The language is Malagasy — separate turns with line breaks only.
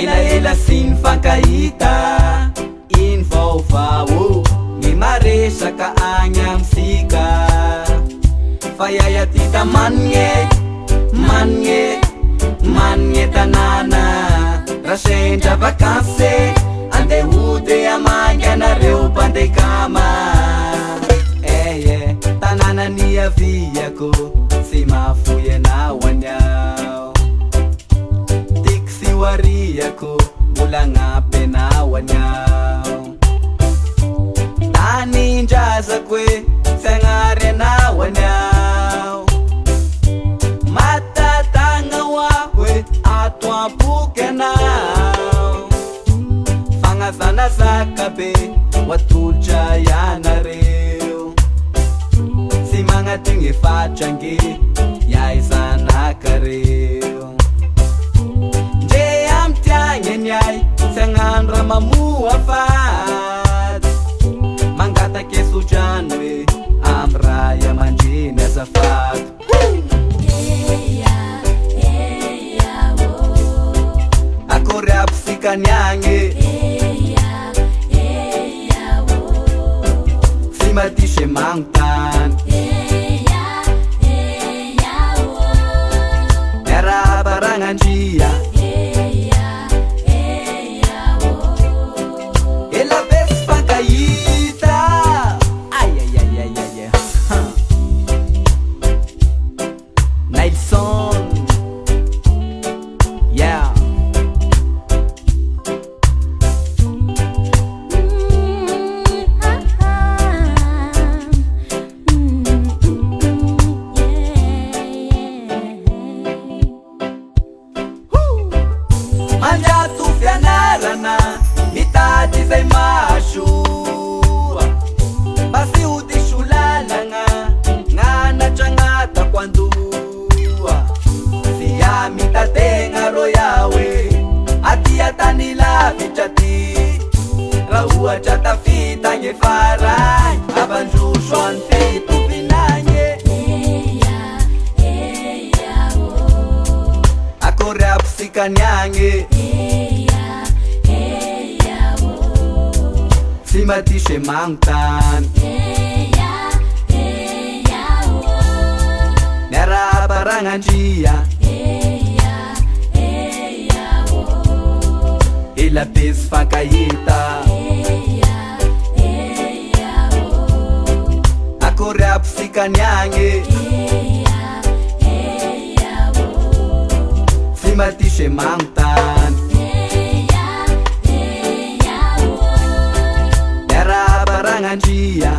ela sy nifankahita iny vaovao ny maresaka agny amsika fa iaia tita mangne tanàna rasendra vakansy andehode amangy anareo mpandekama tanàna niaviako sy mafoy anao anyao tiky sy wariako mbola agnampy anao anyao tanindrazako e sy agnary anao anyao matatagna hoaho e ato ampoky anao fagnazanazaka be watolotra ianareo sy magnatigny fatrange iaizanakareo ndre amtiagny anyay sy agnano raha mamoa fady mangataky sodrano e amy raha iamandreny azafady akory aby sikaniagny sy matisy magnontany Barangandria ela vez fankahita Nelson yeah manjato fianarana mitady zay masoa basy odiso lalagna gnanatra agnatako andoa fia mitategna ro iaho e atia tany lavitra ty raha ohatra tafita gny faragny avandroso any fitopinagny akory aby sikaniagny sy matisy magnontany miara barangandria ela be sy fankahita akory aby sikaniagny sy matisy magnontany miara barangandria